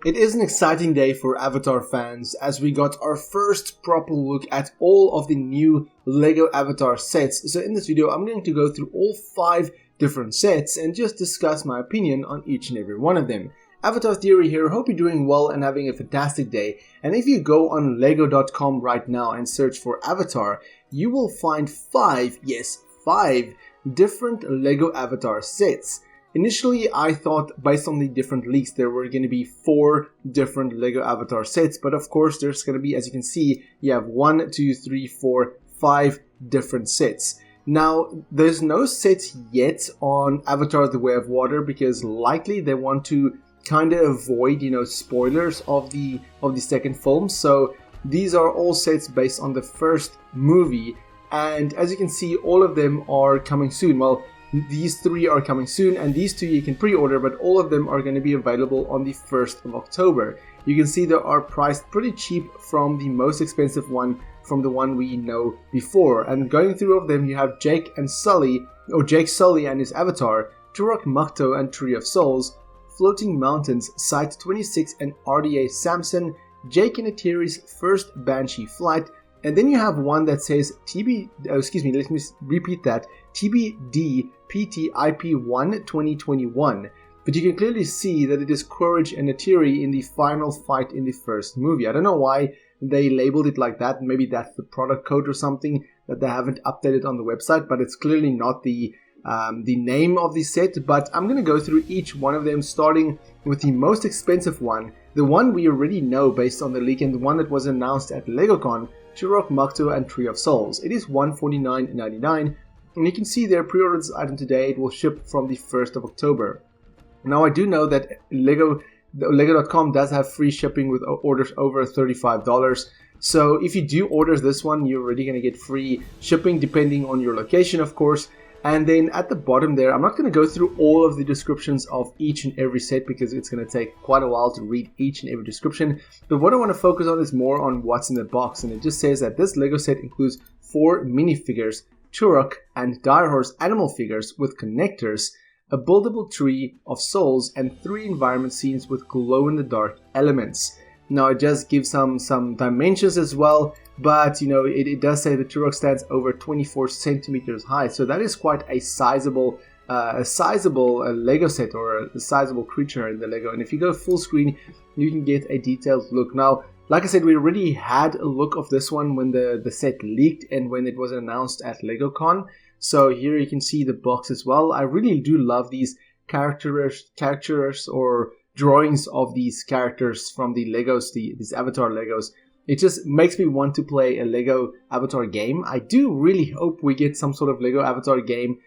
It is an exciting day for Avatar fans as we got our first proper look at all of the new LEGO Avatar sets. So in this video I'm going to go through all 5 different sets and just discuss my opinion on each and every one of them. Avatar Theory here, hope you're doing well and having a fantastic day. And if you go on lego.com right now and search for Avatar, you will find 5 different LEGO Avatar sets. Initially, I thought, based on the different leaks, there were going to be 4 different LEGO Avatar sets, but of course there's going to be, as you can see, you have 1, 2, 3, 4, 5 different sets. Now, there's no sets yet on Avatar The Way of Water because likely they want to kind of avoid, spoilers of the second film. So these are all sets based on the first movie, and as you can see, all of them are coming soon. Well, these 3 are coming soon, and these 2 you can pre-order, but all of them are going to be available on the 1st of October. You can see they are priced pretty cheap from the most expensive one, from the one we know before. And going through of them, you have Jake Sully and his avatar, Turok Makto and Tree of Souls, Floating Mountains, Site 26 and RDA Samson, Jake and Neytiri's first Banshee flight, and then you have one that says TBD PTIP1 2021. But you can clearly see that it is Courage and Neytiri in the final fight in the first movie. I don't know why they labeled it like that. Maybe that's the product code or something that they haven't updated on the website, but it's clearly not the name of the set. But I'm going to go through each one of them, starting with the most expensive one, the one we already know based on the leak and the one that was announced at LegoCon, Turok Makto and Tree of Souls. It is $149.99, and you can see their pre-ordered item today. It will ship from the 1st of October. Now, I do know that Lego.com does have free shipping with orders over $35. So if you do order this one, you're already going to get free shipping depending on your location, of course. And then at the bottom there, I'm not going to go through all of the descriptions of each and every set because it's going to take quite a while to read each and every description. But what I want to focus on is more on what's in the box. And it just says that this LEGO set includes 4 minifigures, Turok and Dire Horse animal figures with connectors, a buildable tree of souls, and 3 environment scenes with glow-in-the-dark elements. Now it just gives some dimensions as well, but it does say the Turok stands over 24 centimeters high, so that is quite a sizable Lego set, or a sizable creature in the Lego. And if you go full screen, you can get a detailed look. Now, like I said, we already had a look of this one when the set leaked and when it was announced at LegoCon. So here you can see the box as well. I really do love these characters or drawings of these characters from the Legos, these Avatar Legos. It just makes me want to play a Lego Avatar game. I do really hope we get some sort of Lego Avatar game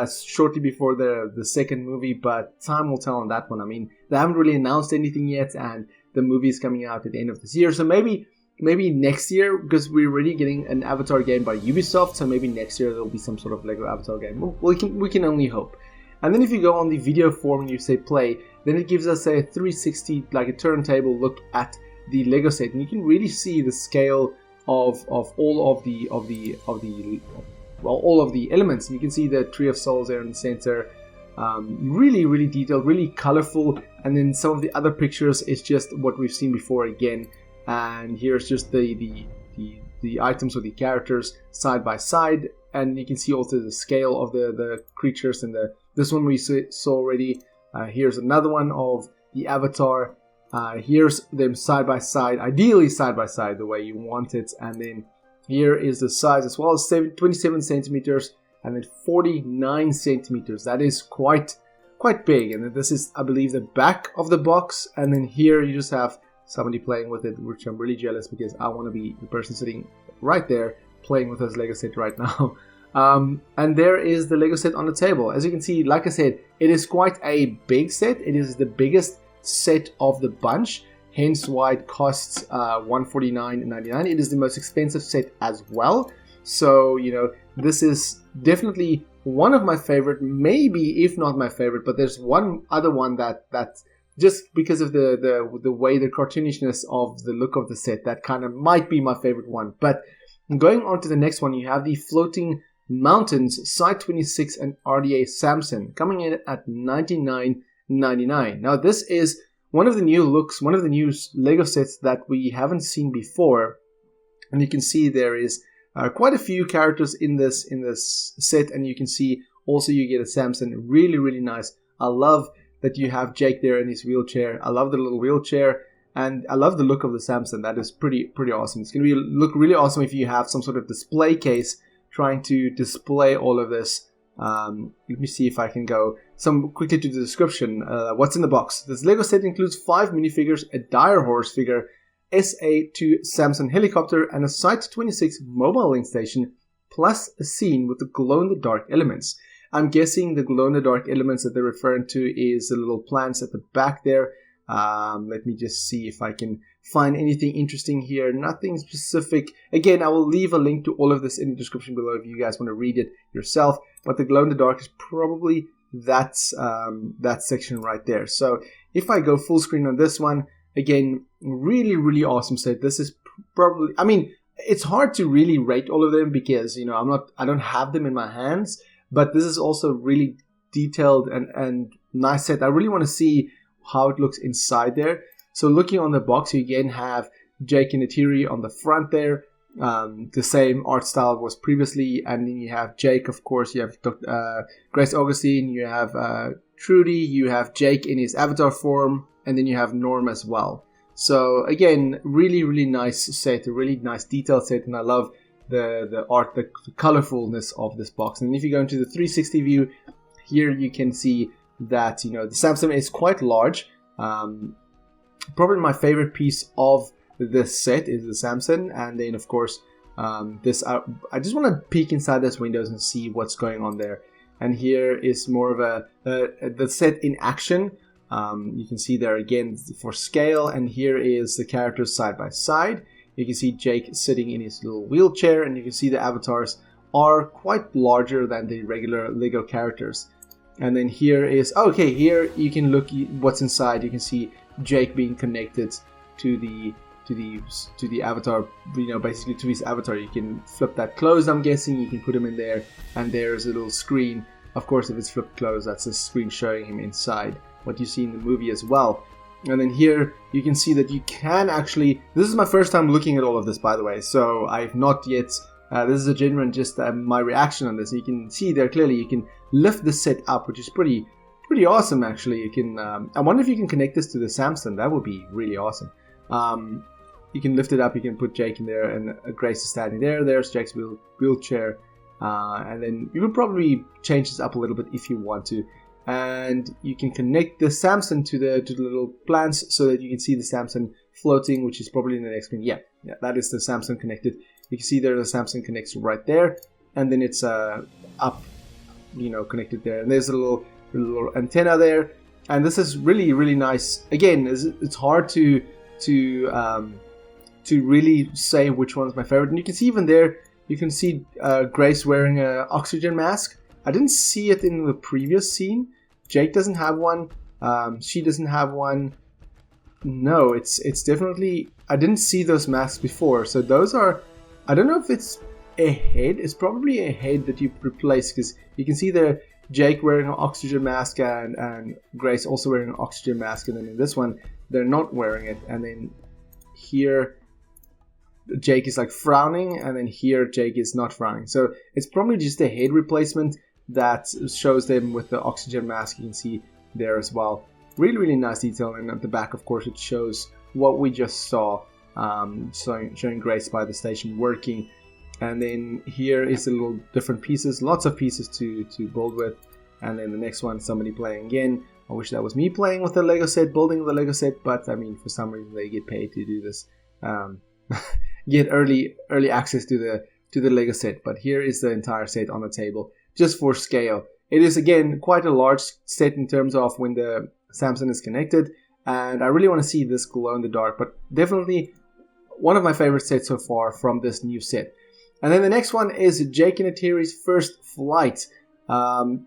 shortly before the second movie, but time will tell on that one. I mean, they haven't really announced anything yet, and the movie is coming out at the end of this year. So maybe next year, because we're already getting an Avatar game by Ubisoft, so maybe next year there'll be some sort of Lego Avatar game. We can only hope. And then if you go on the video form and you say play, then it gives us a 360, like a turntable look at the Lego set, and you can really see the scale of all of the elements. And you can see the Tree of Souls there in the center, really detailed, really colorful. And then some of the other pictures is just what we've seen before again. And here's just the items or the characters side by side, and you can see also the scale of the creatures. And this one we saw already. Here's another one of the Avatar. Here's them side by side, ideally side by side the way you want it. And then here is the size as well, 27 centimeters and then 49 centimeters. That is quite big. And then this is, I believe, the back of the box. And then here you just have somebody playing with it, which I'm really jealous because I want to be the person sitting right there playing with this Lego set right now. And there is the Lego set on the table. As you can see, like I said, it is quite a big set. It is the biggest set of the bunch, hence why it costs $149.99. It is the most expensive set as well. So this is definitely one of my favorite, maybe if not my favorite. But there's one other one that just because of the way, the cartoonishness of the look of the set, that kind of might be my favorite one. But going on to the next one, you have the Floating Mountains, Site 26 and RDA Samson, coming in at $99.99. Now this is one of the new looks, one of the new Lego sets that we haven't seen before. And you can see there is quite a few characters in this set, and you can see also you get a Samson. Really, really nice. I love that you have Jake there in his wheelchair. I love the little wheelchair, and I love the look of the Samson. That is pretty awesome. It's going to look really awesome if you have some sort of display case trying to display all of this. Let me see if I can go quickly to the description. What's in the box? This Lego set includes 5 minifigures, a dire horse figure, SA-2 Samson helicopter, and a Site 26 mobile link station, plus a scene with the glow-in-the-dark elements. I'm guessing the glow-in-the-dark elements that they're referring to is the little plants at the back there. Let me just see if I can find anything interesting here. Nothing specific. Again, I will leave a link to all of this in the description below if you guys want to read it yourself. But the glow-in-the-dark is probably that section right there. So if I go full screen on this one, again, really, really awesome set. This is probably, I mean, it's hard to really rate all of them because, you know, I don't have them in my hands, but this is also really detailed and nice set. I really want to see how it looks inside there. So looking on the box, you again have Jake and Neytiri on the front there. The same art style was previously, and then you have Jake, of course, you have Grace Augustine, you have Trudy, you have Jake in his avatar form, and then you have Norm as well. So again, really, really nice set, a really nice detailed set, and I love the art, the colorfulness of this box. And if you go into the 360 view, here you can see that, you know, the Samson is quite large. Probably my favorite piece of this set is the Samson, and then of course this. I just want to peek inside those windows and see what's going on there. And here is more of the set in action. You can see there again for scale, and here is the characters side by side. You can see Jake sitting in his little wheelchair, and you can see the avatars are quite larger than the regular Lego characters. And then here is, okay, here you can look what's inside. You can see Jake being connected to the avatar, you know, basically to his avatar. You can flip that closed, I'm guessing. You can put him in there, and there's a little screen. Of course, if it's flipped closed, that's a screen showing him inside what you see in the movie as well. And then here you can see that you can actually, this is my first time looking at all of this, by the way, so I've not yet, this is a genuine just my reaction on this. You can see there clearly you can lift the set up, which is pretty awesome actually. You can, I wonder if you can connect this to the Samson. That would be really awesome. You can lift it up, you can put Jake in there, and Grace is standing there. There's Jake's wheelchair, and then you could probably change this up a little bit if you want to. And you can connect the Samson to the little plants so that you can see the Samson floating, which is probably in the next screen. Yeah, that is the Samson connected. You can see there the Samson connects right there, and then it's up, you know, connected there. And there's a little antenna there, and this is really, really nice. Again, it's hard to really say which one's my favorite. And you can see even there, you can see Grace wearing an oxygen mask. I didn't see it in the previous scene. Jake doesn't have one. She doesn't have one. No, it's definitely, I didn't see those masks before. So those are, I don't know if it's a head. It's probably a head that you replace, because you can see there Jake wearing an oxygen mask and Grace also wearing an oxygen mask. And then in this one, they're not wearing it. And then here, Jake is like frowning, and then here Jake is not frowning. So it's probably just a head replacement that shows them with the oxygen mask. You can see there as well. Really, really nice detail. And at the back, of course, it shows what we just saw, showing Grace by the station working. And then here is a little different pieces, lots of pieces to build with. And then the next one, somebody playing again. I wish that was me playing with the Lego set, building the Lego set, but I mean, for some reason they get paid to do this. Get early access to the Lego set. But here is the entire set on the table, just for scale. It is again quite a large set in terms of when the Samson is connected, and I really want to see this glow in the dark. But definitely one of my favorite sets so far from this new set. And then the next one is Jake and Neytiri's first flight. Don't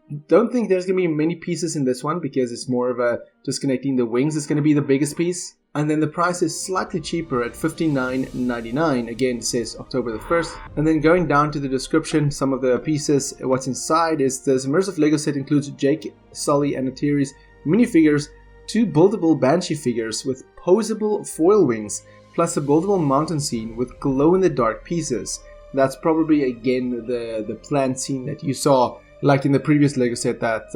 think there's going to be many pieces in this one, because it's more of a just connecting the wings. It's going to be the biggest piece. And then the price is slightly cheaper at $59.99. Again, it says October the 1st. And then going down to the description, some of the pieces, what's inside is this immersive Lego set includes Jake, Sully, and Neytiri's minifigures, 2 buildable Banshee figures with posable foil wings, plus a buildable mountain scene with glow-in-the-dark pieces. That's probably again the plant scene that you saw, like in the previous Lego set that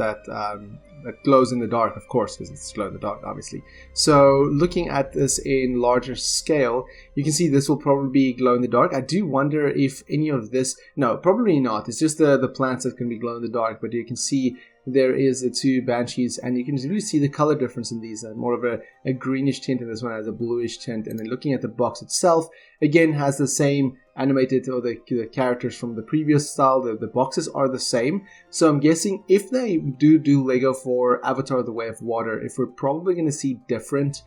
glows in the dark, of course, because it's glow in the dark, obviously. So looking at this in larger scale, you can see this will probably be glow in the dark. I do wonder if any of this, no, probably not. It's just the plants that can be glow in the dark, but you can see there is the 2 Banshees, and you can really see the color difference in these. More of a greenish tint, and this one has a bluish tint. And then looking at the box itself, again has the same animated, or the characters from the previous style. The boxes are the same. So I'm guessing if they do Lego for Avatar: The Way of Water, if we're probably going to see different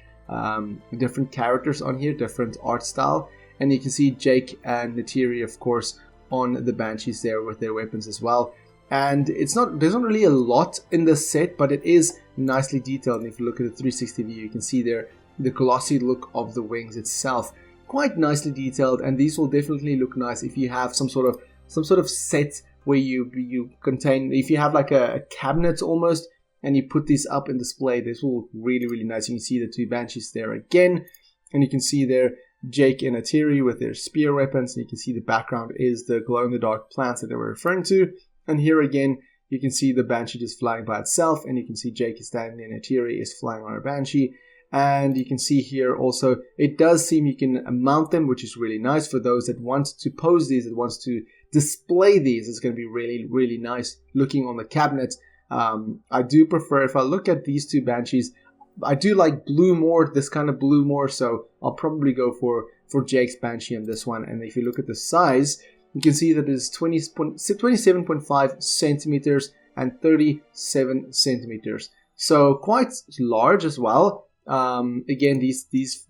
characters on here, different art style. And you can see Jake and Neytiri, of course, on the Banshees there with their weapons as well. And there's not really a lot in the set, but it is nicely detailed. And if you look at the 360 view, you can see there the glossy look of the wings itself, quite nicely detailed. And these will definitely look nice if you have some sort of set where you contain, if you have like a cabinet almost, and you put these up in display. This will look really, really nice. You can see the 2 Banshees there again, and you can see there Jake and Neytiri with their spear weapons. And you can see the background is the glow-in-the-dark plants that they were referring to. And here again, you can see the Banshee just flying by itself, and you can see Jake is standing there, and Neytiri is flying on a Banshee. And you can see here also, it does seem you can mount them, which is really nice for those that want to pose these, that wants to display these. It's going to be really, really nice looking on the cabinet. I do prefer, if I look at these 2 Banshees, I do like blue more, this kind of blue more, so I'll probably go for Jake's Banshee on this one. And if you look at the size, you can see that it is 27.5 centimeters and 37 centimeters. So quite large as well. Again, these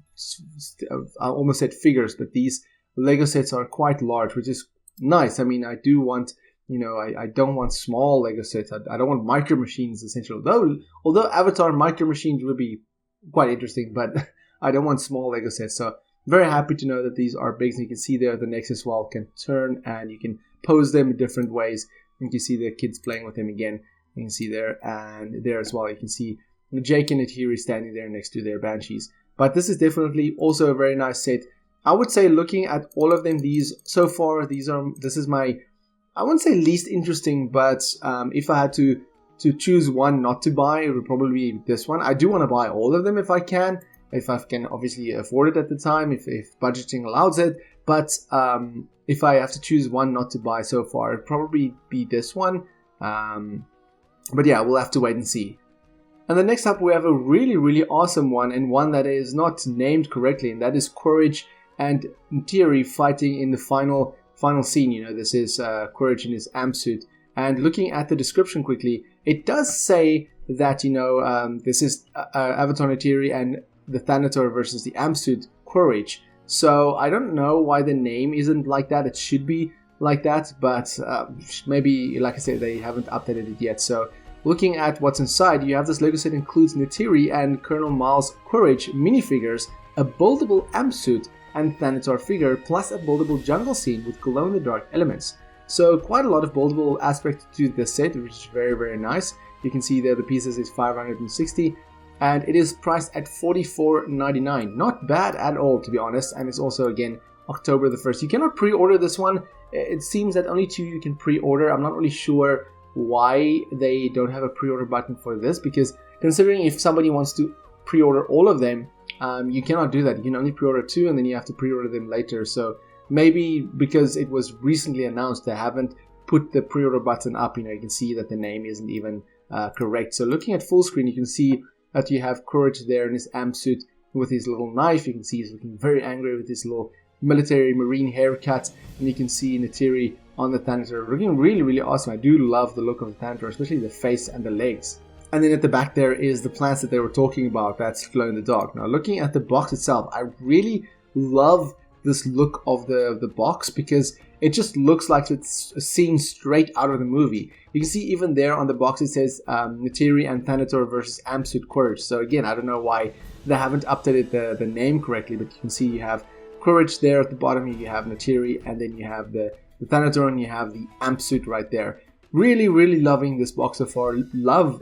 I almost said figures, but these Lego sets are quite large, which is nice. I mean, I do want, I don't want small Lego sets. I don't want micro machines, essentially. Although Avatar micro machines would be quite interesting, but I don't want small Lego sets. So very happy to know that these are big. And you can see there the necks as well can turn, and you can pose them in different ways. You can see the kids playing with them again. You can see there, and there as well. You can see Jake and Neytiri standing there next to their Banshees. But this is definitely also a very nice set. I would say, looking at all of them, these so far, this is my, I wouldn't say least interesting, but if I had to choose one not to buy, it would probably be this one. I do want to buy all of them if I can obviously afford it at the time, if budgeting allows it. But if I have to choose one not to buy so far, it'd probably be this one. But yeah, we'll have to wait and see. And then next up, we have a really, really awesome one, and one that is not named correctly, and that is Courage and Neytiri fighting in the final scene. This is Courage in his amp suit. And looking at the description quickly, it does say that, this is Avatar Neytiri and the Thanator versus the amp suit Courage. So I don't know why the name isn't like that. It should be like that, but maybe, like I said, they haven't updated it yet. So looking at what's inside, you have this Lego set includes Neytiri and Colonel Miles Courage minifigures, a buildable amp suit and Thanator figure, plus a buildable jungle scene with glow-in-the-dark elements. So quite a lot of buildable aspect to the set, which is very, very nice. You can see there the pieces is 560, and it is priced at $44.99. Not bad at all, to be honest. And it's also, again, October the 1st. You cannot pre-order this one. It seems that only 2 you can pre-order. I'm not really sure why they don't have a pre-order button for this, because considering if somebody wants to pre-order all of them, you cannot do that. You can only pre-order 2, and then you have to pre-order them later. So maybe because it was recently announced, they haven't put the pre-order button up. You can see that the name isn't even correct. So looking at full screen, you can see that you have Courage there in his amp suit with his little knife. You can see he's looking very angry with his little military marine haircut, and you can see Neytiri on the Thanator looking really, really awesome. I do love the look of the Thanator, especially the face and the legs. And then at the back there is the plants that they were talking about, that's glow in the dark. Now looking at the box itself, I really love this look of the box, because it just looks like it's a scene straight out of the movie. You can see even there on the box it says Neytiri and Thanator versus amp suit Courage. So again, I don't know why they haven't updated the name correctly, but you can see you have Courage there at the bottom, you have Neytiri, and then you have the Thanator, and you have the amp suit right there. Really loving this box so far.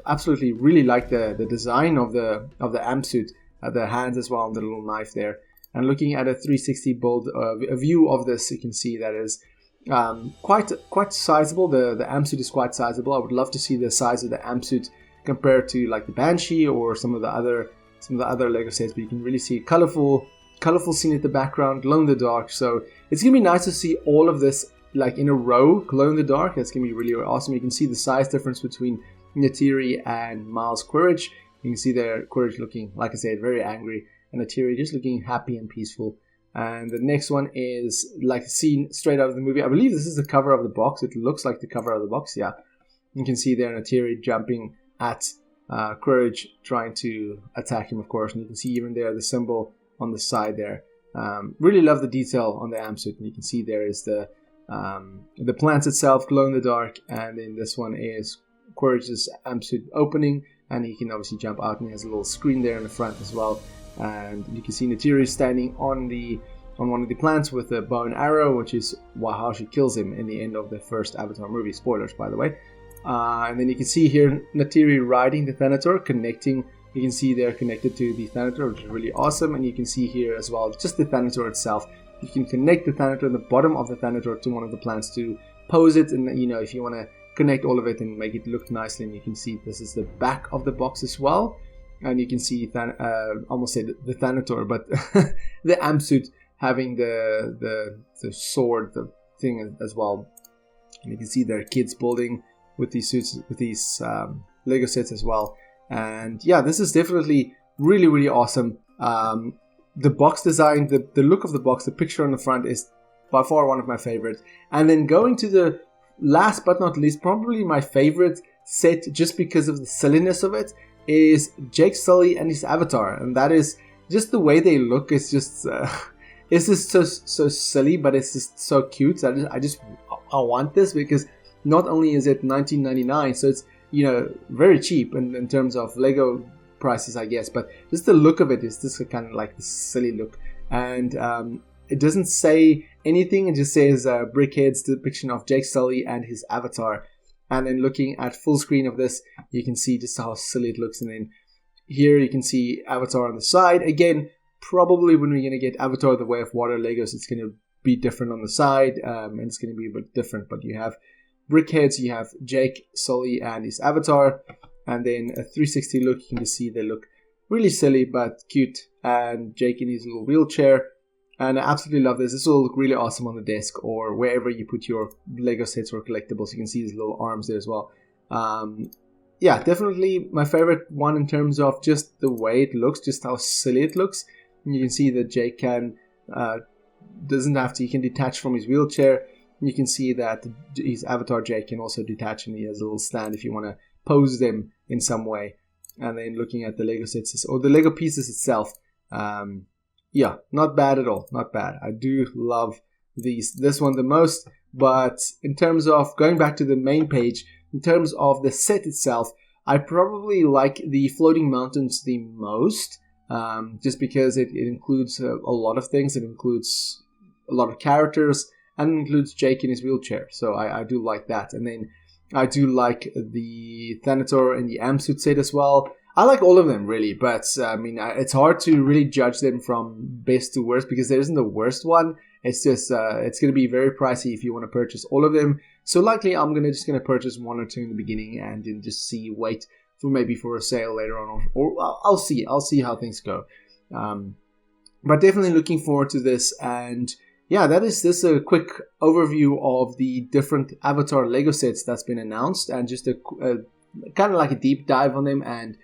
Absolutely really like the design of the amp suit, the hands as well, and the little knife there. And looking at a 360 build, a view of this, you can see that is quite sizable. The amp suit is quite sizable. I would love to see the size of the amp suit compared to like the Banshee or some of the other Lego sets, but you can really see colorful scene at the background, glow in the dark. So it's gonna be nice to see all of this like in a row, glow in the dark. That's gonna be really awesome. You can see the size difference between Neytiri and Miles Quaritch. You can see there Quaritch looking, like I said, very angry, and Neytiri just looking happy and peaceful. And the next one is like a scene straight out of the movie. I believe this is the cover of the box. It looks like the cover of the box, yeah. You can see there Neytiri jumping at Quaritch, trying to attack him, of course. And you can see even there the symbol on the side there. Really love the detail on the amp suit. And you can see there is the plants itself, glow in the dark. And then this one is Quaritch's amp suit opening. And he can obviously jump out, and he has a little screen there in the front as well. And you can see Neytiri standing on one of the plants with a bow and arrow, which is how she kills him in the end of the first Avatar movie. Spoilers, by the way. And then you can see here Neytiri riding the Thanator, connecting. You can see they're connected to the Thanator, which is really awesome. And you can see here as well just the Thanator itself. You can connect the Thanator, the bottom of the Thanator, to one of the plants to pose it. And if you want to connect all of it and make it look nicely, and you can see this is the back of the box as well. And you can see almost say the Thanator, but the amp suit having the sword, the thing as well. And you can see there are kids building with these suits, with these Lego sets as well. And yeah, this is definitely really awesome. The box design, the look of the box, the picture on the front is by far one of my favorites. And then going to the last but not least, probably my favorite set, just because of the silliness of it, is Jake Sully and his avatar. And that is just the way they look. It's just it's just so silly, but it's just so cute. I want this, because not only is it $19.99, so it's very cheap in terms of Lego prices, I guess, but just the look of it is just kind of like this silly look. And it doesn't say anything. It just says Brickhead's depiction of Jake Sully and his avatar. And then looking at full screen of this, you can see just how silly it looks. And then here you can see Avatar on the side. Again, probably when we're going to get Avatar The Way of Water Legos, it's going to be different on the side. And it's going to be a bit different. But you have Brickheads, you have Jake Sully and his avatar. And then a 360 look, you can just see they look really silly but cute. And Jake in his little wheelchair. And I absolutely love this. This will look really awesome on the desk or wherever you put your Lego sets or collectibles. You can see his little arms there as well. Yeah, definitely my favorite one in terms of just the way it looks, just how silly it looks. And you can see that Jake can he can detach from his wheelchair. And you can see that his avatar Jake can also detach, and he has a little stand if you want to pose them in some way. And then looking at the Lego sets or the Lego pieces itself. Yeah, not bad at all. Not bad. I do love this one the most. But in terms of going back to the main page, in terms of the set itself, I probably like the floating mountains the most. Just because it includes a lot of things. It includes a lot of characters, and it includes Jake in his wheelchair. So I do like that. And then I do like the Thanator and the amp suit set as well. I like all of them, really, but it's hard to really judge them from best to worst, because there isn't a worst one. It's just it's going to be very pricey if you want to purchase all of them. So likely I'm just going to purchase one or two in the beginning, and then just wait for a sale later on, or I'll see how things go. But definitely looking forward to this. And yeah, that is this a quick overview of the different Avatar Lego sets that's been announced, and just a kind of like a deep dive on them and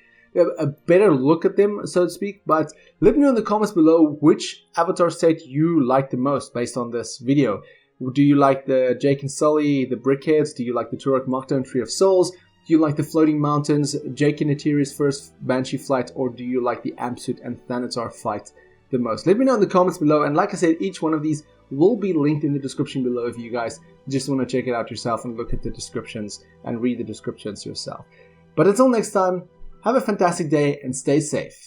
a better look at them, so to speak. But let me know in the comments below which Avatar set you like the most based on this video. Do you like the Jake and Sully, the Brickheads? Do you like the Turok Makto and Tree of Souls? Do you like the Floating Mountains, Jake and Neytiri's first Banshee flight? Or do you like the Amp Suit and Thanator fight the most? Let me know in the comments below. And like I said, each one of these will be linked in the description below if you guys just want to check it out yourself and look at the descriptions and read the descriptions yourself. But until next time, have a fantastic day and stay safe.